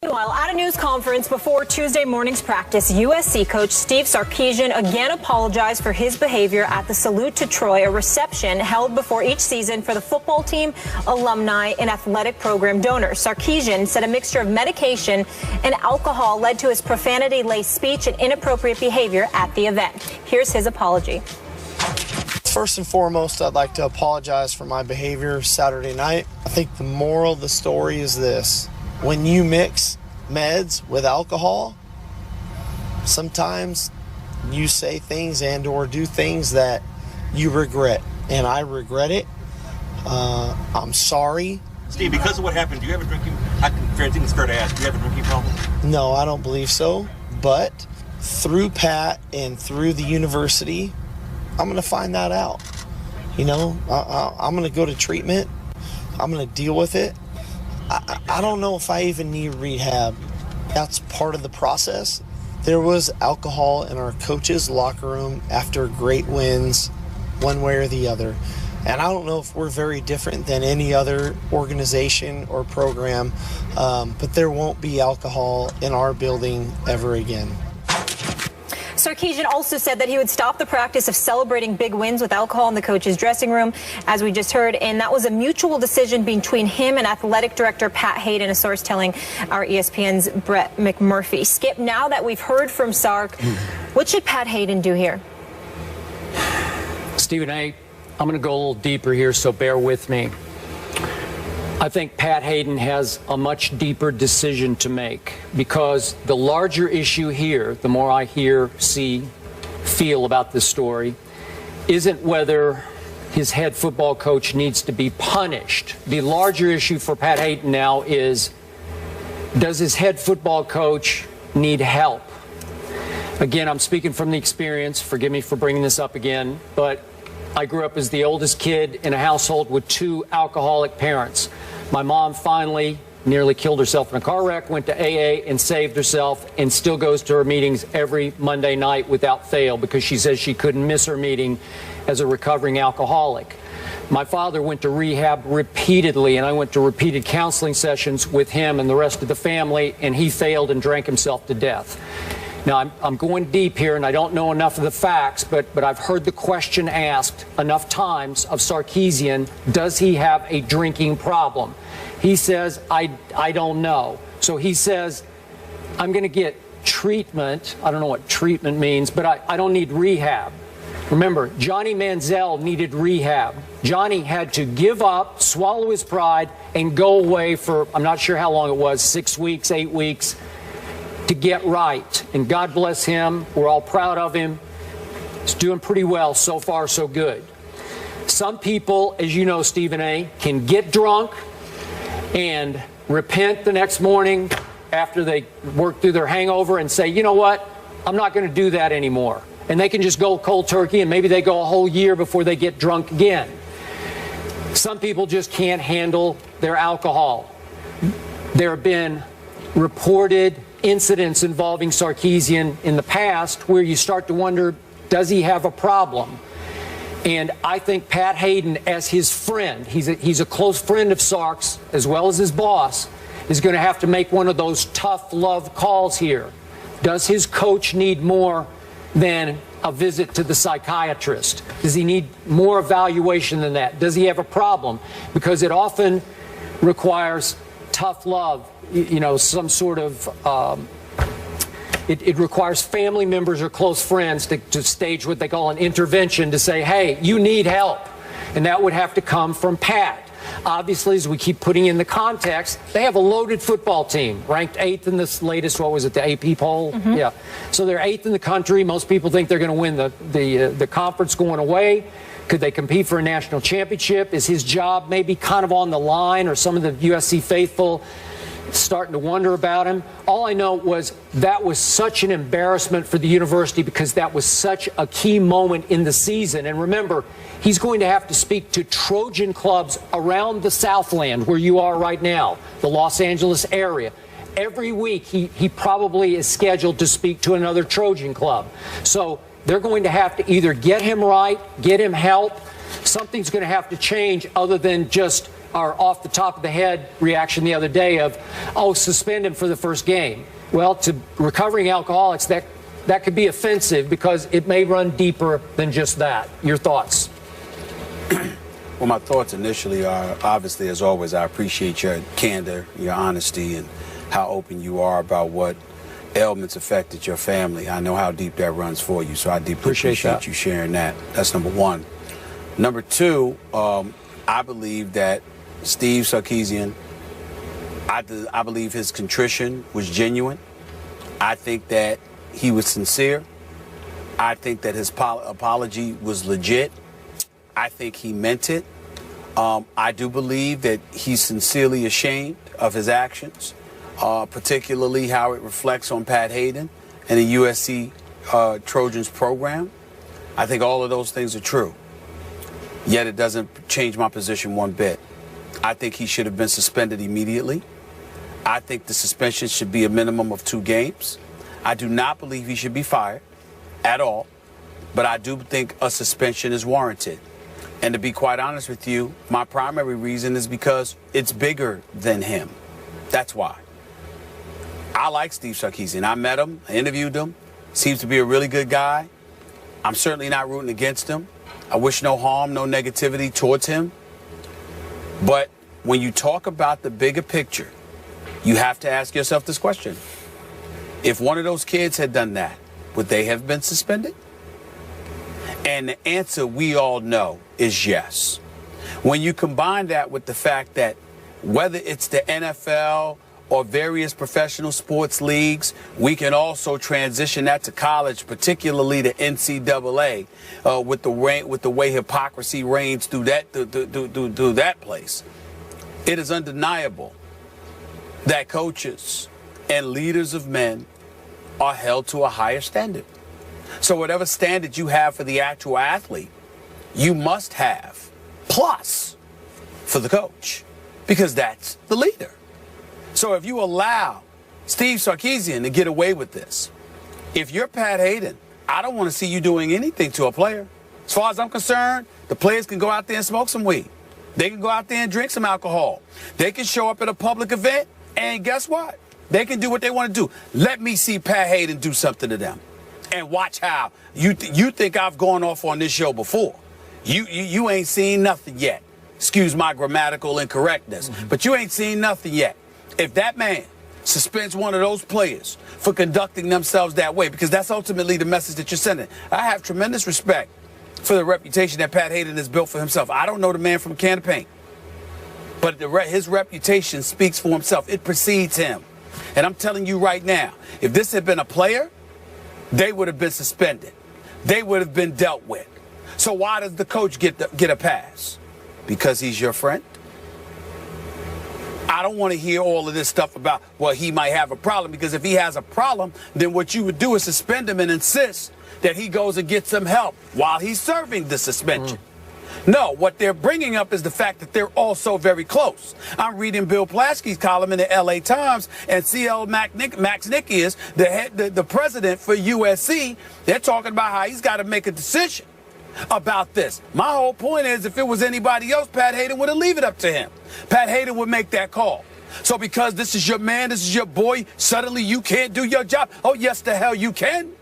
Meanwhile, at a news conference before Tuesday morning's practice, USC coach Steve Sarkisian again apologized for his behavior at the Salute to Troy, a reception held before each season for the football team, alumni, and athletic program donors. Sarkisian said a mixture of medication and alcohol led to his profanity-laced speech and inappropriate behavior at the event. Here's his apology. First and foremost, I'd like to apologize for my behavior Saturday night. I think the moral of the story is this. When you mix meds with alcohol, sometimes you say things and or do things that you regret. And I regret it. I'm sorry. Steve, because of what happened, do you have a drinking, I think it's fair to ask, do you have a drinking problem? No, I don't believe so. But through Pat and through the university, I'm going to find that out. You know, I'm going to go to treatment. I'm going to deal with it. I don't know if I even need rehab. That's part of the process. There was alcohol in our coaches' locker room after great wins, one way or the other. And I don't know if we're very different than any other organization or program, but there won't be alcohol in our building ever again. Sarkisian also said that he would stop the practice of celebrating big wins with alcohol in the coach's dressing room, as we just heard, and that was a mutual decision between him and athletic director Pat Haden, a source telling our ESPN's Brett McMurphy. Skip, now that we've heard from Sark, what should Pat Haden do here? Stephen A., I'm going to go a little deeper here, so bear with me. I think Pat Haden has a much deeper decision to make, because the larger issue here, the more I hear, see, feel about this story, isn't whether his head football coach needs to be punished. The larger issue for Pat Haden now is, does his head football coach need help? Again, I'm speaking from the experience. Forgive me for bringing this up again, but I grew up as the oldest kid in a household with two alcoholic parents. My mom finally nearly killed herself in a car wreck, went to AA and saved herself, and still goes to her meetings every Monday night without fail because she says she couldn't miss her meeting as a recovering alcoholic. My father went to rehab repeatedly, and I went to repeated counseling sessions with him and the rest of the family, and he failed and drank himself to death. Now, I'm going deep here, and I don't know enough of the facts, but I've heard the question asked enough times of Sarkisian, does he have a drinking problem? He says, I don't know. So he says, I'm going to get treatment. I don't know what treatment means, but I don't need rehab. Remember, Johnny Manziel needed rehab. Johnny had to give up, swallow his pride, and go away for, I'm not sure how long it was, 6 weeks, 8 weeks, to get right. And God bless him. We're all proud of him. He's doing pretty well. So far, so good. Some people, as you know, Stephen A., can get drunk and repent the next morning after they work through their hangover and say, you know what, I'm not going to do that anymore. And they can just go cold turkey, and maybe they go a whole year before they get drunk again. Some people just can't handle their alcohol. There have been reported incidents involving Sarkisian in the past where you start to wonder, does he have a problem? And I think Pat Haden, as his friend, he's a close friend of Sark's as well as his boss, is going to have to make one of those tough love calls here. Does his coach need more than a visit to the psychiatrist? Does he need more evaluation than that? Does he have a problem? Because it often requires tough love, you know, some sort of, it requires family members or close friends to stage what they call an intervention to say, hey, you need help. And that would have to come from Pat. Obviously, as we keep putting in the context, they have a loaded football team, ranked 8th in this latest, what was it, the AP poll? Mm-hmm. Yeah. So they're 8th in the country. Most people think they're going to win the conference going away. Could they compete for a national championship? Is his job maybe kind of on the line, or some of the USC faithful starting to wonder about him? All I know was that was such an embarrassment for the university because that was such a key moment in the season. And remember, he's going to have to speak to Trojan clubs around the Southland where you are right now, the Los Angeles area. Every week he probably is scheduled to speak to another Trojan club. So they're going to have to either get him right, get him help. Something's going to have to change other than just our off the top of the head reaction the other day of, oh, suspend him for the first game. Well, to recovering alcoholics, that could be offensive because it may run deeper than just that. Your thoughts? Well, my thoughts initially are, obviously, as always, I appreciate your candor, your honesty, and how open you are about what ailments affected your family. I know how deep that runs for you, so I deeply appreciate you sharing that. That's number one. Number two, I believe that Steve Sarkisian, I believe his contrition was genuine. I think that he was sincere. I think that his apology was legit. I think he meant it. I do believe that he's sincerely ashamed of his actions, particularly how it reflects on Pat Haden and the USC Trojans program. I think all of those things are true. Yet it doesn't change my position one bit. I think he should have been suspended immediately. I think the suspension should be a minimum of 2 games. I do not believe he should be fired at all, but I do think a suspension is warranted. And to be quite honest with you, my primary reason is because it's bigger than him. That's why. I like Steve Sarkisian. I met him, I interviewed him. Seems to be a really good guy. I'm certainly not rooting against him. I wish no harm, no negativity towards him. But when you talk about the bigger picture, you have to ask yourself this question. If one of those kids had done that, would they have been suspended? And the answer we all know is yes. When you combine that with the fact that whether it's the NFL or various professional sports leagues, we can also transition that to college, particularly the NCAA, with the way hypocrisy reigns through that place. It is undeniable that coaches and leaders of men are held to a higher standard. So whatever standard you have for the actual athlete, you must have plus for the coach, because that's the leader. So if you allow Steve Sarkisian to get away with this, if you're Pat Haden, I don't want to see you doing anything to a player. As far as I'm concerned, the players can go out there and smoke some weed. They can go out there and drink some alcohol. They can show up at a public event, and guess what? They can do what they want to do. Let me see Pat Haden do something to them. And watch how. You think I've gone off on this show before. You ain't seen nothing yet. Excuse my grammatical incorrectness. But you ain't seen nothing yet. If that man suspends one of those players for conducting themselves that way, because that's ultimately the message that you're sending. I have tremendous respect for the reputation that Pat Haden has built for himself. I don't know the man from a can of paint. But his reputation speaks for himself. It precedes him. And I'm telling you right now, if this had been a player, they would have been suspended. They would have been dealt with. So why does the coach get a pass? Because he's your friend? I don't want to hear all of this stuff about, well, he might have a problem, because if he has a problem, then what you would do is suspend him and insist that he goes and gets some help while he's serving the suspension. No, what they're bringing up is the fact that they're all so very close. I'm reading Bill Plaschke's column in the LA Times, and CL Max Nikias, the president for USC, they're talking about how he's got to make a decision about this. My whole point is, if it was anybody else, Pat Haden would have leave it up to him. Pat Haden would make that call. So because this is your man, this is your boy, suddenly you can't do your job. Oh, yes, the hell you can.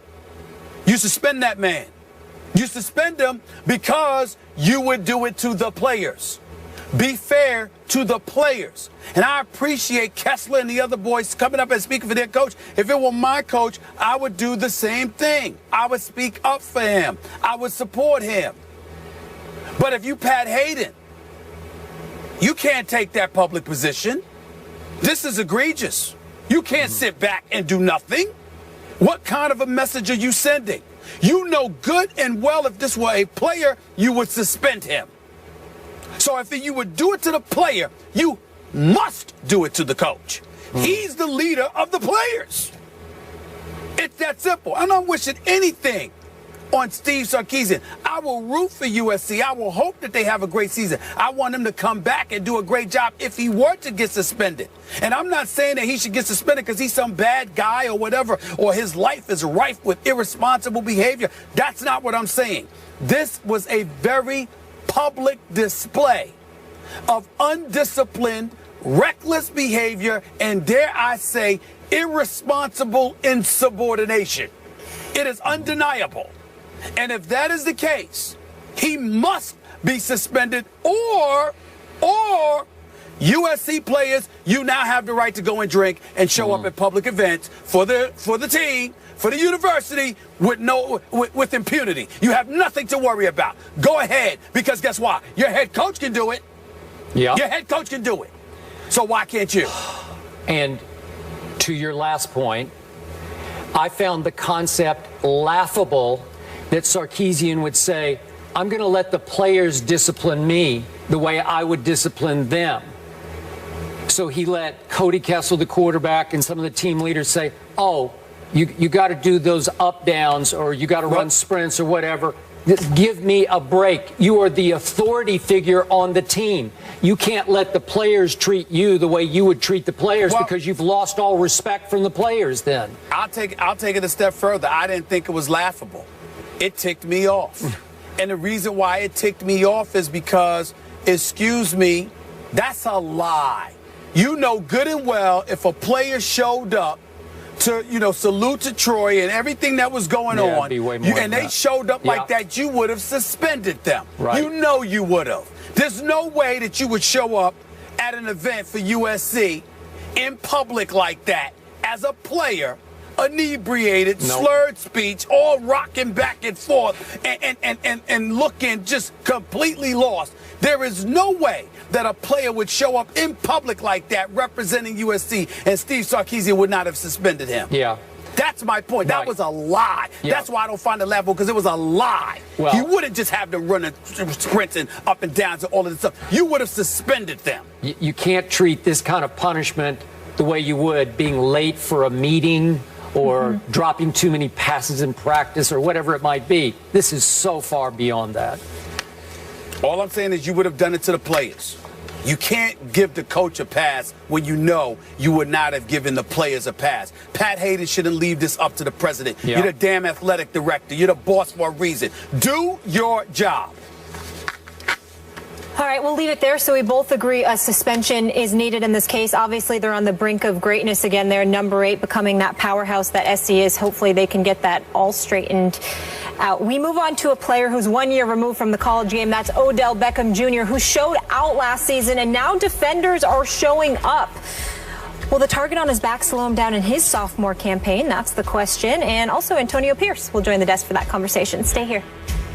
You suspend that man. You suspend him because you would do it to the players. Be fair to the players. And I appreciate Kessler and the other boys coming up and speaking for their coach. If it were my coach, I would do the same thing. I would speak up for him. I would support him. But if you Pat Haden, you can't take that public position. This is egregious. You can't sit back and do nothing. What kind of a message are you sending? You know good and well, if this were a player, you would suspend him. So if you would do it to the player, you must do it to the coach. He's the leader of the players. It's that simple. I'm not wishing anything on Steve Sarkisian. I will root for USC. I will hope that they have a great season. I want him to come back and do a great job if he were to get suspended. And I'm not saying that he should get suspended because he's some bad guy or whatever, or his life is rife with irresponsible behavior. That's not what I'm saying. This was a very public display of undisciplined, reckless behavior, and dare I say, irresponsible insubordination. It is undeniable. And if that is the case, he must be suspended, or USC players, you now have the right to go and drink and show up at public events for the team, for the university with impunity. You have nothing to worry about. Go ahead, because guess what? Your head coach can do it. Yeah. Your head coach can do it. So why can't you? And to your last point, I found the concept laughable that Sarkisian would say, I'm going to let the players discipline me the way I would discipline them. So he let Cody Kessel, the quarterback, and some of the team leaders say, oh, you got to do those up downs, or you got to run sprints or whatever. Give me a break. You are the authority figure on the team. You can't let the players treat you the way you would treat the players, because you've lost all respect from the players then. I'll take it a step further. I didn't think it was laughable. It ticked me off. And the reason why it ticked me off is because, excuse me, that's a lie. You know good and well, if a player showed up to, salute to Troy and everything that was going on, and they showed up like that, you would have suspended them. Right. You know you would have. There's no way that you would show up at an event for USC in public like that as a player, inebriated, slurred speech, all rocking back and forth, and looking just completely lost. There is no way that a player would show up in public like that representing USC, and Steve Sarkisian would not have suspended him. Yeah. That's my point. That was a lie. Yeah. That's why I don't find it laughable, because it was a lie. Well, you wouldn't just have them running, sprinting up and down to all of this stuff. You would have suspended them. You can't treat this kind of punishment the way you would being late for a meeting or dropping too many passes in practice or whatever it might be. This is so far beyond that. All I'm saying is you would have done it to the players. You can't give the coach a pass when you know you would not have given the players a pass. Pat Haden shouldn't leave this up to the president. Yeah. You're the damn athletic director. You're the boss for a reason. Do your job. All right, we'll leave it there. So we both agree a suspension is needed in this case. Obviously, they're on the brink of greatness again. They're number 8, becoming that powerhouse that SC is. Hopefully they can get that all straightened out. We move on to a player who's 1 year removed from the college game. That's Odell Beckham Jr., who showed out last season, and now defenders are showing up. Will the target on his back slow him down in his sophomore campaign? That's the question. And also Antonio Pierce will join the desk for that conversation. Stay here.